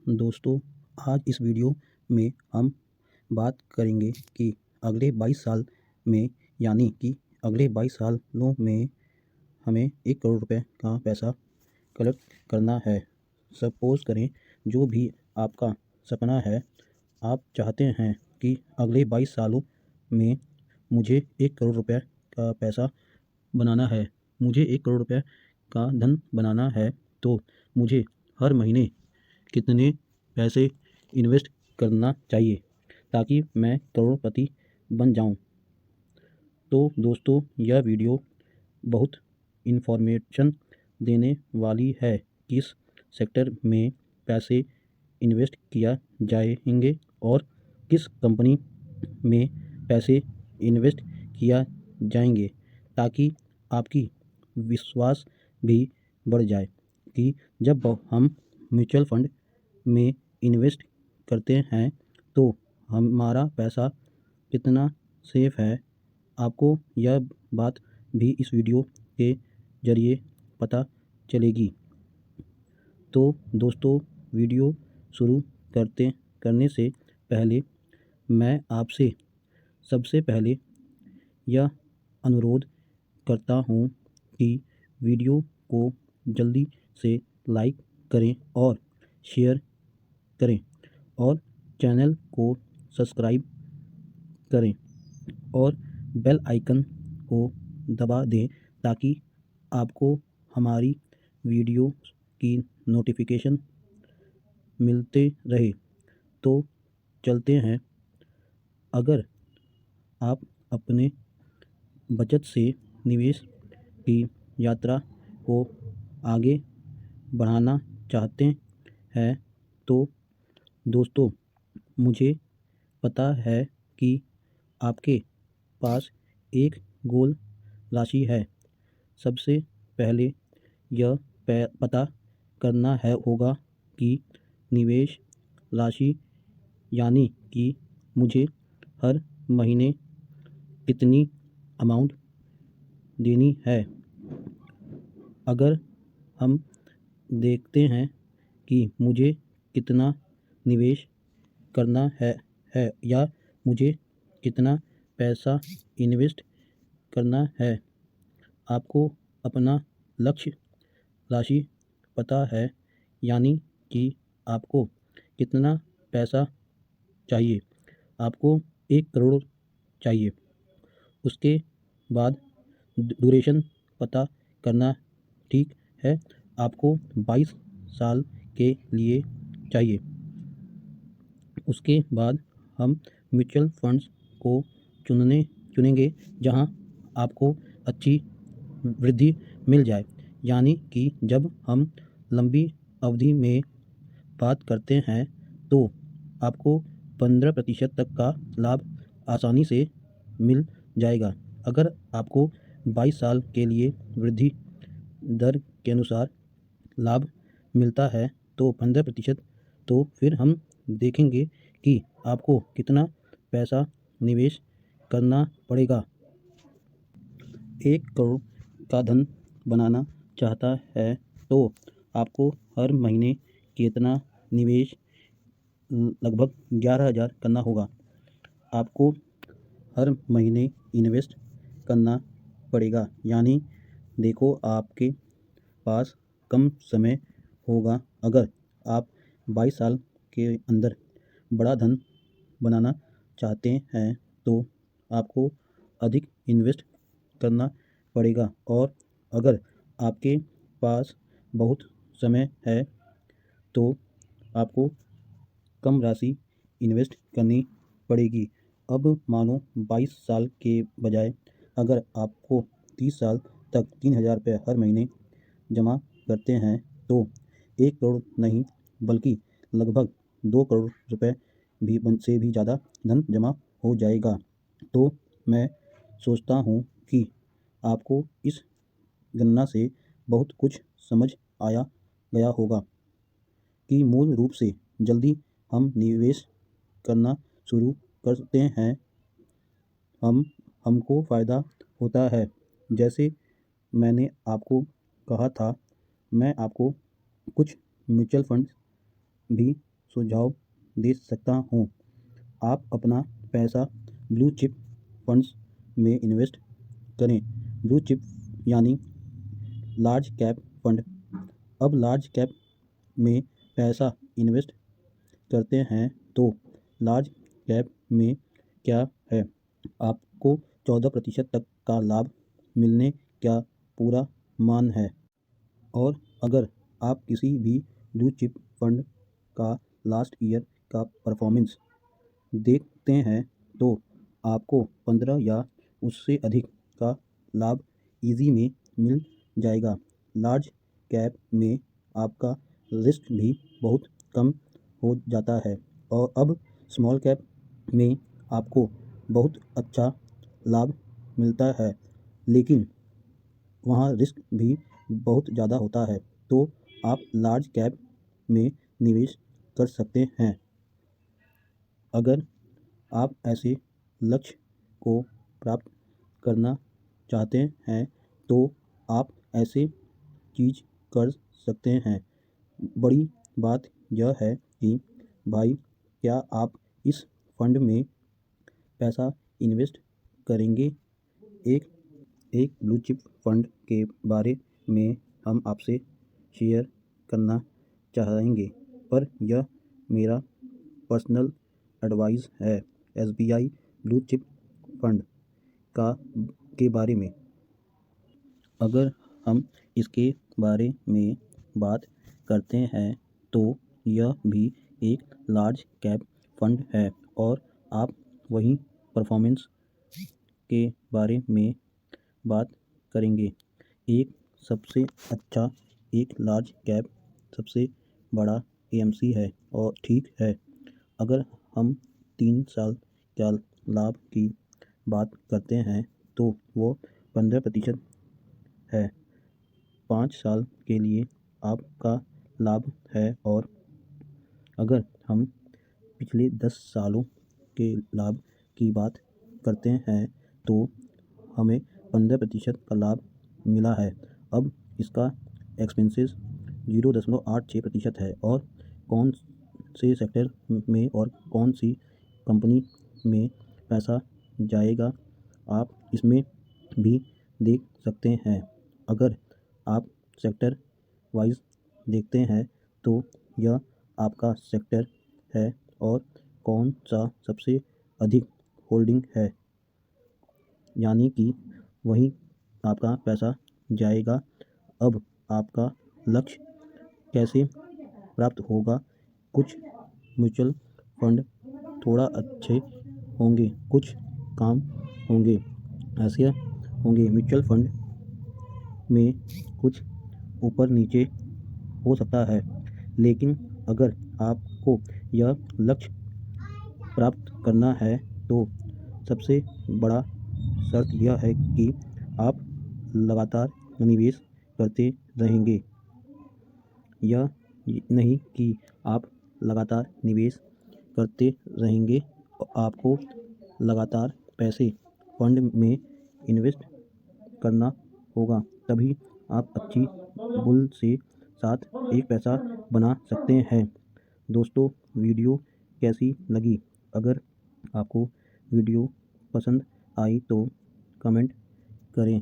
दोस्तों, आज इस वीडियो में हम बात करेंगे कि अगले 22 साल में यानी कि अगले 22 सालों में हमें 1 करोड़ रुपए का पैसा कलेक्ट करना है। सपोज़ करें जो भी आपका सपना है, आप चाहते हैं कि अगले 22 सालों में मुझे 1 करोड़ रुपए का पैसा बनाना है, मुझे 1 करोड़ रुपए का धन बनाना है, तो मुझे हर महीने कितने पैसे इन्वेस्ट करना चाहिए ताकि मैं करोड़पति बन जाऊं। तो दोस्तों, यह वीडियो बहुत इन्फॉर्मेशन देने वाली है। किस सेक्टर में पैसे इन्वेस्ट किया जाएंगे और किस कंपनी में पैसे इन्वेस्ट किया जाएंगे, ताकि आपकी विश्वास भी बढ़ जाए कि जब हम म्यूचुअल फंड में इन्वेस्ट करते हैं तो हमारा पैसा कितना सेफ है। आपको यह बात भी इस वीडियो के ज़रिए पता चलेगी। तो दोस्तों, वीडियो शुरू करने से पहले मैं आपसे सबसे पहले यह अनुरोध करता हूँ कि वीडियो को जल्दी से लाइक करें और शेयर करें और चैनल को सब्सक्राइब करें और बेल आइकन को दबा दें ताकि आपको हमारी वीडियो की नोटिफिकेशन मिलते रहे। तो चलते हैं। अगर आप अपने बचत से निवेश की यात्रा को आगे बढ़ाना चाहते हैं तो दोस्तों, मुझे पता है कि आपके पास एक गोल राशि है। सबसे पहले यह पता करना होगा कि निवेश राशि यानी कि मुझे हर महीने कितनी अमाउंट देनी है। अगर हम देखते हैं कि मुझे कितना निवेश करना है या मुझे कितना पैसा इन्वेस्ट करना है, आपको अपना लक्ष्य राशि पता है, यानी कि आपको कितना पैसा चाहिए। आपको 1 करोड़ चाहिए। उसके बाद ड्यूरेशन पता करना, ठीक है, आपको 22 साल के लिए चाहिए। उसके बाद हम म्यूचुअल फंड्स को चुनेंगे जहां आपको अच्छी वृद्धि मिल जाए, यानी कि जब हम लंबी अवधि में बात करते हैं तो आपको 15% तक का लाभ आसानी से मिल जाएगा। अगर आपको 22 साल के लिए वृद्धि दर के अनुसार लाभ मिलता है तो 15%, तो फिर हम देखेंगे कि आपको कितना पैसा निवेश करना पड़ेगा। 1 करोड़ का धन बनाना चाहता है तो आपको हर महीने कितना निवेश लगभग 11,000 करना होगा। आपको हर महीने इन्वेस्ट करना पड़ेगा, यानी देखो आपके पास कम समय होगा। अगर आप 22 साल के अंदर बड़ा धन बनाना चाहते हैं तो आपको अधिक इन्वेस्ट करना पड़ेगा, और अगर आपके पास बहुत समय है तो आपको कम राशि इन्वेस्ट करनी पड़ेगी। अब मानो 22 साल के बजाय अगर आपको 30 साल तक 3,000 रुपये हर महीने जमा करते हैं तो 1 करोड़ नहीं बल्कि लगभग 2 करोड़ रुपए से भी ज़्यादा धन जमा हो जाएगा। तो मैं सोचता हूँ कि आपको इस गणना से बहुत कुछ समझ आया गया होगा कि मूल रूप से जल्दी हम निवेश करना शुरू करते हैं हमको फ़ायदा होता है। जैसे मैंने आपको कहा था, मैं आपको कुछ म्यूचुअल फंड भी सुझाव दे सकता हूँ। आप अपना पैसा ब्लू चिप फंड्स में इन्वेस्ट करें। ब्लू चिप यानी लार्ज कैप फंड। अब लार्ज कैप में पैसा इन्वेस्ट करते हैं तो लार्ज कैप में क्या है, आपको 14% तक का लाभ मिलने का पूरा मान है। और अगर आप किसी भी ब्लू चिप फंड का लास्ट ईयर का परफॉर्मेंस देखते हैं तो आपको 15 या उससे अधिक का लाभ इजी में मिल जाएगा। लार्ज कैप में आपका रिस्क भी बहुत कम हो जाता है और अब स्मॉल कैप में आपको बहुत अच्छा लाभ मिलता है, लेकिन वहाँ रिस्क भी बहुत ज़्यादा होता है। तो आप लार्ज कैप में निवेश कर सकते हैं। अगर आप ऐसे लक्ष्य को प्राप्त करना चाहते हैं तो आप ऐसे चीज़ कर सकते हैं। बड़ी बात यह है कि भाई, क्या आप इस फंड में पैसा इन्वेस्ट करेंगे। एक ब्लू चिप फंड के बारे में हम आपसे शेयर करना चाहेंगे, पर यह मेरा पर्सनल एडवाइस है। SBI ब्लू चिप फंड के बारे में अगर हम इसके बारे में बात करते हैं तो यह भी एक लार्ज कैप फंड है और आप वही परफॉर्मेंस के बारे में बात करेंगे। एक सबसे अच्छा, एक लार्ज कैप सबसे बड़ा AMC है और ठीक है। अगर हम 3 साल का लाभ की बात करते हैं तो वो 15% है। 5 साल के लिए आपका लाभ है और अगर हम पिछले 10 सालों के लाभ की बात करते हैं तो हमें 15% का लाभ मिला है। अब इसका एक्सपेंसेस 0.86% है और कौन से सेक्टर में और कौन सी कंपनी में पैसा जाएगा आप इसमें भी देख सकते हैं। अगर आप सेक्टर वाइज देखते हैं तो यह आपका सेक्टर है और कौन सा सबसे अधिक होल्डिंग है, यानी कि वहीं आपका पैसा जाएगा। अब आपका लक्ष्य कैसे प्राप्त होगा। कुछ म्यूचुअल फंड थोड़ा अच्छे होंगे, कुछ कम होंगे। ऐसे होंगे म्यूचुअल फंड में कुछ ऊपर नीचे हो सकता है, लेकिन अगर आपको यह लक्ष्य प्राप्त करना है तो सबसे बड़ा शर्त यह है कि आप लगातार निवेश करते रहेंगे। यह नहीं कि आप लगातार निवेश करते रहेंगे, आपको लगातार पैसे फंड में इन्वेस्ट करना होगा, तभी आप अच्छी बुल से साथ एक पैसा बना सकते हैं। दोस्तों, वीडियो कैसी लगी। अगर आपको वीडियो पसंद आई तो कमेंट करें।